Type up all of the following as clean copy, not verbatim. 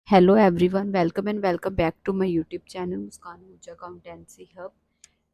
Hello everyone, welcome back to my YouTube channel Muskan Uncha accountancy hub.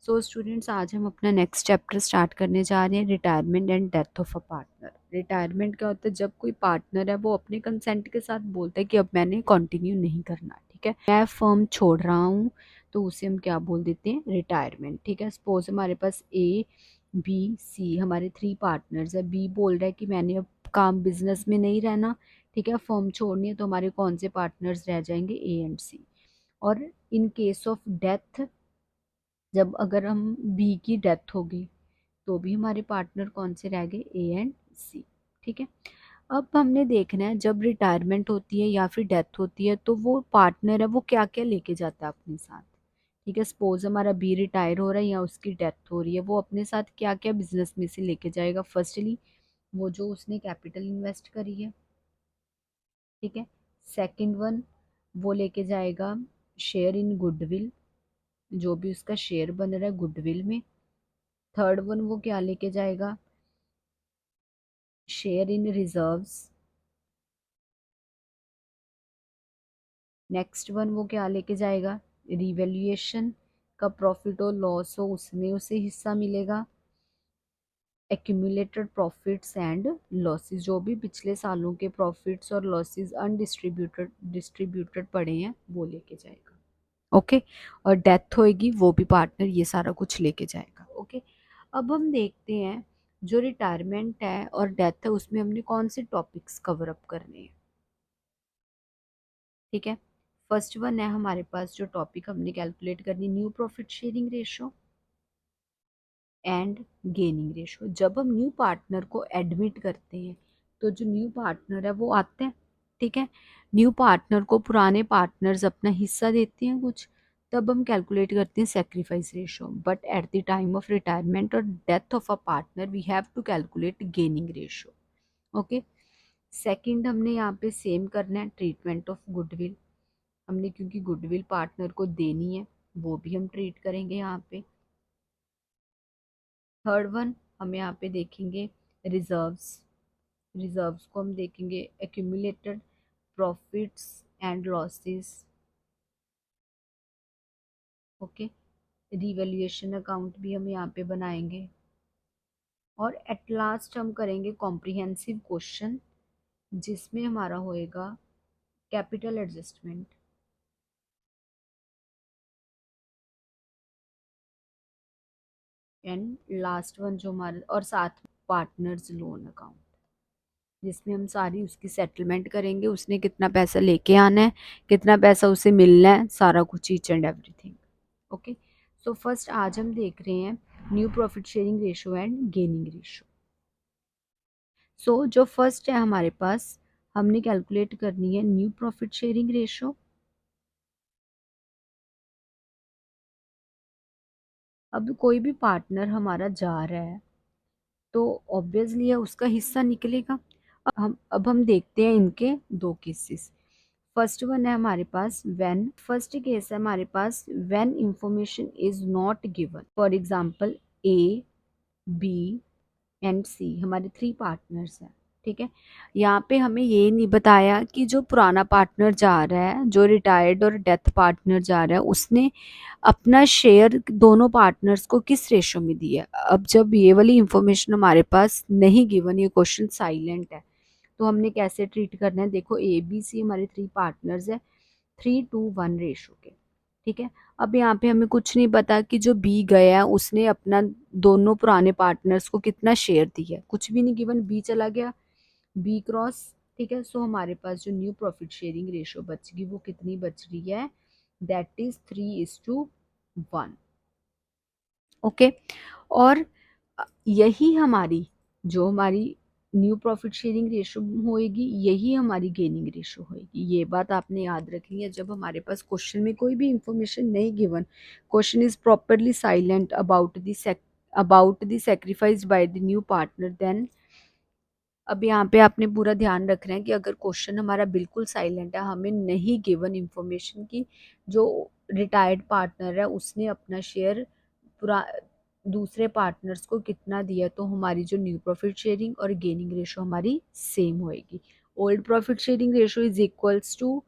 So students, आज हम अपना next chapter start करने जा रहे हैं, retirement and death of a partner. Retirement क्या होता है? जब कोई पार्टनर है वो अपने कंसेंट के साथ बोलता है कि अब मैंने कंटिन्यू नहीं करना, ठीक है, मैं फर्म छोड़ रहा हूँ, तो उसे हम क्या बोल देते हैं? रिटायरमेंट। ठीक है, सपोज हमारे पास ए बी सी हमारे 3 पार्टनर्स है। बी बोल रहा है कि मैंने अब काम बिजनेस में नहीं रहना, ठीक है, फर्म छोड़नी है, तो हमारे कौन से पार्टनर्स रह जाएंगे? ए एंड सी। और इन केस ऑफ डेथ, जब अगर हम बी की डेथ होगी तो भी हमारे पार्टनर कौन से रह गए? ए एंड सी। ठीक है, अब हमने देखना है जब रिटायरमेंट होती है या फिर डेथ होती है तो वो पार्टनर है वो क्या क्या लेके जाता है अपने साथ। ठीक है, सपोज हमारा बी रिटायर हो रहा है या उसकी डेथ हो रही है, वो अपने साथ क्या क्या बिजनेस में से लेके जाएगा? फर्स्टली वो जो उसने कैपिटल इन्वेस्ट करी है, ठीक है। सेकंड वन, वो लेके जाएगा शेयर इन गुडविल, जो भी उसका शेयर बन रहा है गुडविल में। थर्ड वन, वो क्या लेके जाएगा? Share in reserves. Next one, वो क्या लेके जाएगा? रिवैल्यूएशन का प्रॉफिट और लॉस हो उसमें उसे हिस्सा मिलेगा। एक्यूमुलेटेड प्रॉफिट्स एंड लॉसेस, जो भी पिछले सालों के प्रॉफिट्स और लॉसेस अनडिस्ट्रीब्यूटेड डिस्ट्रीब्यूटेड पड़े हैं वो लेके जाएगा। ओके, और डेथ होएगी वो भी पार्टनर ये सारा कुछ लेके जाएगा। ओके, अब हम देखते हैं जो रिटायरमेंट है और डेथ है उसमें हमने कौन से टॉपिक्स कवर अप करने हैं। ठीक है, फर्स्ट वन है हमारे पास जो टॉपिक हमने कैलकुलेट करनी, new profit sharing ratio and gaining ratio. जब हम न्यू पार्टनर को एडमिट करते हैं तो जो न्यू पार्टनर है वो आते हैं, ठीक है, न्यू पार्टनर को पुराने पार्टनर्स अपना हिस्सा देते हैं कुछ, तब हम कैलकुलेट करते हैं sacrifice ratio. But at the time of retirement और death of a partner we have to calculate gaining ratio. Okay, second हमने यहाँ पे सेम करना है, ट्रीटमेंट ऑफ गुडविल। हमने क्योंकि गुडविल पार्टनर को देनी है वो भी हम ट्रीट करेंगे यहाँ पे। थर्ड वन, हम यहाँ पे देखेंगे रिजर्व्स। रिजर्व्स को हम देखेंगे accumulated profits and losses. Okay, revaluation account भी हम यहाँ पे बनाएंगे। और एट लास्ट हम करेंगे कॉम्प्रिहेंसिव क्वेश्चन, जिसमें हमारा होएगा capital adjustment and last one जो हमारे, और साथ पार्टनर्स लोन अकाउंट, जिसमें हम सारी उसकी सेटलमेंट करेंगे, उसने कितना पैसा लेके आना है, कितना पैसा उसे मिलना है, सारा कुछ, each and everything. Okay, so first आज हम देख रहे हैं new profit sharing ratio and gaining ratio. So जो फर्स्ट है हमारे पास, हमने कैलकुलेट करनी है न्यू प्रॉफिट शेयरिंग रेशो। अब कोई भी पार्टनर हमारा जा रहा है तो ऑब्वियसली है उसका हिस्सा निकलेगा। अब हम देखते हैं इनके दो केसेस। फर्स्ट वन है हमारे पास व्हेन, फर्स्ट केस है हमारे पास when information is not given. For example A B and C हमारे 3 पार्टनर्स हैं, ठीक है। यहाँ पे हमें ये नहीं बताया कि जो पुराना पार्टनर जा रहा है, जो रिटायर्ड और डेथ पार्टनर जा रहा है, उसने अपना शेयर दोनों पार्टनर्स को किस रेशो में दिया है। अब जब ये वाली इंफॉर्मेशन हमारे पास नहीं गिवन, ये क्वेश्चन साइलेंट है, तो हमने कैसे ट्रीट करना है? देखो, ए बी सी हमारे 3 पार्टनर्स है, 3:1 रेशो के, ठीक है। अब यहाँ पे हमें कुछ नहीं पता कि जो बी गया है उसने अपना दोनों पुराने पार्टनर्स को कितना शेयर दिया है, कुछ भी नहीं गिवन, बी चला गया, बी क्रॉस, ठीक है। सो हमारे पास जो न्यू प्रॉफिट शेयरिंग रेशो बचेगी वो कितनी बच रही है? That is 3:1। ओके, और यही हमारी, जो हमारी न्यू प्रॉफिट शेयरिंग रेशो होएगी, यही हमारी गेनिंग रेशो होएगी। ये बात आपने याद रखनी है। जब हमारे पास क्वेश्चन में कोई भी इंफॉर्मेशन नहीं given, question is properly silent about the sacrifice by the new partner, then, अब यहाँ पे आपने पूरा ध्यान रखना है कि अगर क्वेश्चन हमारा बिल्कुल साइलेंट है, हमें नहीं गिवन इंफॉर्मेशन की जो रिटायर्ड पार्टनर है उसने अपना शेयर पूरा दूसरे पार्टनर्स को कितना दिया, तो हमारी जो न्यू प्रॉफिट शेयरिंग और गेनिंग रेशो हमारी सेम होएगी। Old profit sharing ratio is equals to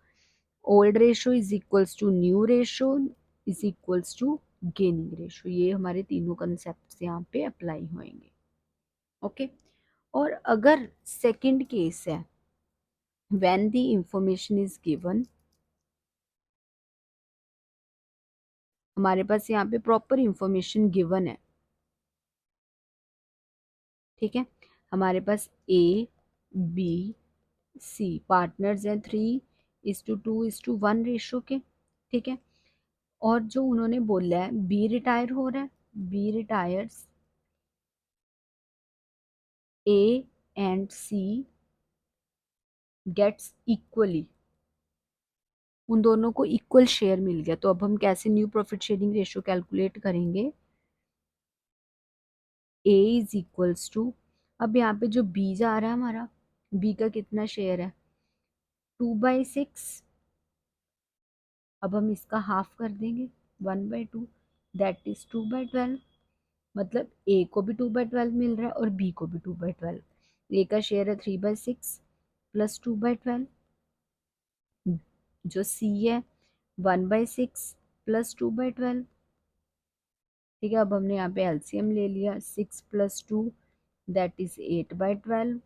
old ratio is equals to new ratio is equals to gaining ratio. ये हमारे तीनों कंसेप्ट यहाँ पे अप्लाई होंगे। ओके। और अगर सेकंड केस है, when the information is given, हमारे पास यहाँ पे प्रॉपर इंफॉर्मेशन गिवन है, ठीक है। हमारे पास ए बी सी पार्टनर्स हैं 3:2:1 रेशो के, ठीक है। और जो उन्होंने बोला है बी रिटायर हो रहा है, B retires A and C gets equally, उन दोनों को इक्वल शेयर मिल गया। तो अब हम कैसे new profit sharing ratio calculate करेंगे? ए इज इक्वल्स टू, अब यहाँ पे जो बी जा रहा है हमारा, बी का कितना शेयर है? 2/6। अब हम इसका हाफ कर देंगे, 1/2, दैट इज 2/12। मतलब ए को भी 2/12 मिल रहा है और बी को भी 2/12। ए का शेयर है 3/6 प्लस 2/12। जो सी है 1/6 प्लस 2/12, ठीक है। अब हमने यहाँ पे एलसीएम ले लिया, 6 + 2 दैट इज 8/12,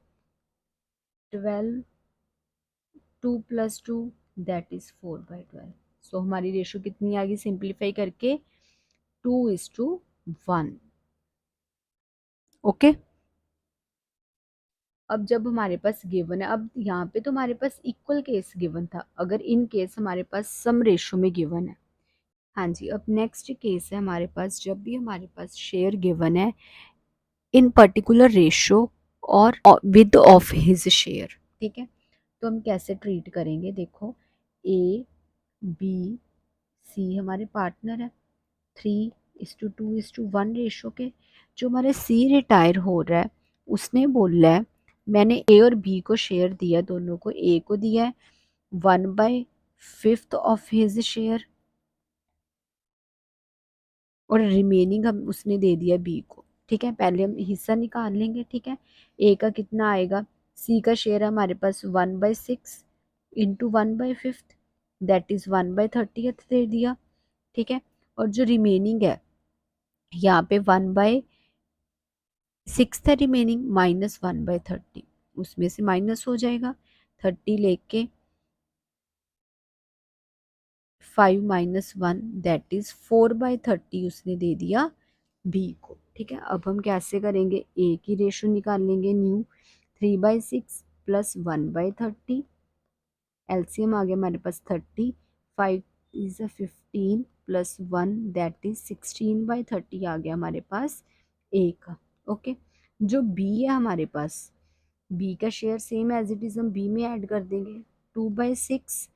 12, 2 + 2 दैट इज 4/12। सो हमारी रेशो कितनी आ गई सिंप्लीफाई करके? 2:1। ओके। अब जब हमारे पास गिवन है, अब यहाँ पे तो हमारे पास इक्वल केस गिवन था, अगर इन केस हमारे पास सम रेशो में गिवन है। हाँ जी, अब नेक्स्ट केस है हमारे पास, जब भी हमारे पास शेयर गिवन है इन पर्टिकुलर रेशो और विद ऑफ हिज शेयर, ठीक है। तो हम कैसे ट्रीट करेंगे? देखो, ए बी सी हमारे पार्टनर है 3:2:1 रेशो के। जो हमारे सी रिटायर हो रहा है उसने बोला है मैंने ए और बी को शेयर दिया, दोनों को। ए को दिया है 1/5 ऑफ हिज शेयर और रिमेनिंग हम उसने दे दिया बी को, ठीक है। पहले हम हिस्सा निकाल लेंगे, ठीक है। ए का कितना आएगा? सी का शेयर है हमारे पास 1/6 इंटू 1/5 दैट इज 1/30 दे दिया, ठीक है। और जो रिमेनिंग है यहाँ पे 1/6 है रिमेनिंग, -1/30, उसमें से माइनस हो जाएगा 30 लेके 5 - 1 दैट इज 4/30 उसने दे दिया बी को, ठीक है। अब हम कैसे करेंगे? ए की रेशो निकाल लेंगे न्यू, 3/6 प्लस 1/30, एलसीएम आ गया हमारे पास 30, 5 इज 15 प्लस 1 दैट इज 16/30 आ गया हमारे पास ए का। ओके। जो बी है हमारे पास, बी का share same as it is हम बी में ऐड कर देंगे, 2/6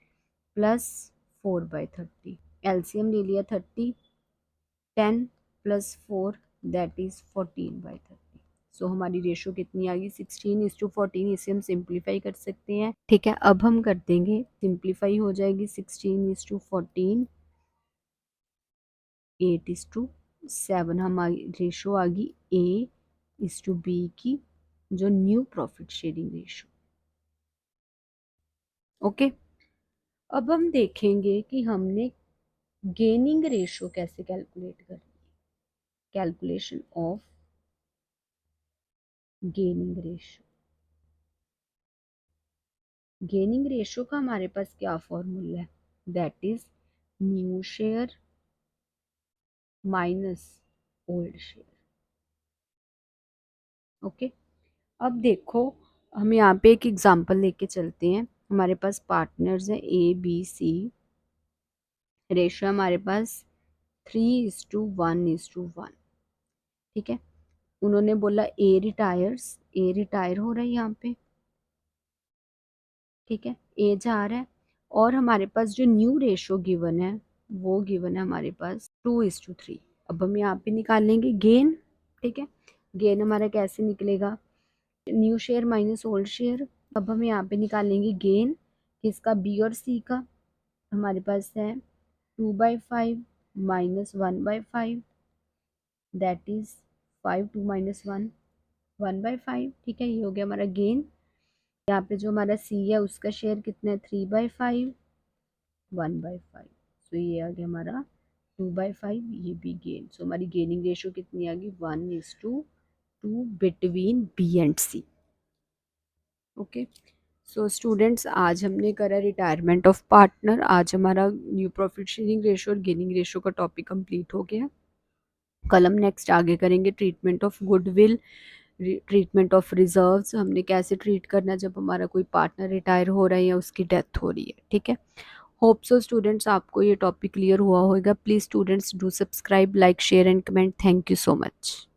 प्लस 4/30, एलसीएम ले लिया 30, 10 प्लस 4 दैट इज 14/30। सो हमारी रेशो कितनी आ गई? 16:14। इसे हम सिंप्लीफाई कर सकते हैं, ठीक है। अब हम कर देंगे सिंप्लीफाई, हो जाएगी 16:14, 8:7। हमारी रेशो आ गई A:B की, जो new profit sharing ratio. Okay. अब हम देखेंगे कि हमने गेनिंग रेशो कैसे कैलकुलेट करनी है। Calculation of gaining ratio. Gaining ratio का हमारे पास क्या फॉर्मूला है? That is new share minus old share. Okay. अब देखो, हम यहाँ पे एक एग्जांपल लेके चलते हैं। हमारे पास पार्टनर्स हैं A B C, रेशो हमारे पास 3:1:1, ठीक है। उन्होंने बोला ए रिटायर्स, ए रिटायर हो रहा है यहाँ पे, ठीक है। ए जा रहा है और हमारे पास जो न्यू रेशो गिवन है वो गिवन है हमारे पास 2:3। अब हम यहाँ पे निकालेंगे गेन, ठीक है। गेन हमारा कैसे निकलेगा? New share minus old share. अब हम यहाँ पे निकालेंगे गेन किसका? बी और सी का। हमारे पास है 2/5 माइनस 1/5 दैट इज 5, 2 - 1, 1/5, ठीक है। ये हो गया हमारा गेन। यहाँ पे जो हमारा सी है उसका शेयर कितना है? 3/5 1/5। सो ये आ गया हमारा 2/5, ये भी गेन। सो हमारी गेनिंग रेशियो कितनी आ गई, 1:2 between B and C. Okay. So students, आज हमने करा रिटायरमेंट ऑफ पार्टनर। आज हमारा न्यू प्रॉफिट शेयरिंग रेशियो और गेनिंग रेशियो का टॉपिक कंप्लीट हो गया। कल हम नेक्स्ट आगे करेंगे treatment of goodwill, treatment of reserves, हमने कैसे ट्रीट करना है जब हमारा कोई पार्टनर रिटायर हो रहा है या उसकी डेथ हो रही है। ठीक है। होप सो स्टूडेंट्स आपको ये टॉपिक क्लियर हुआ होगा। Please students do subscribe, like, share and comment. Thank you so much.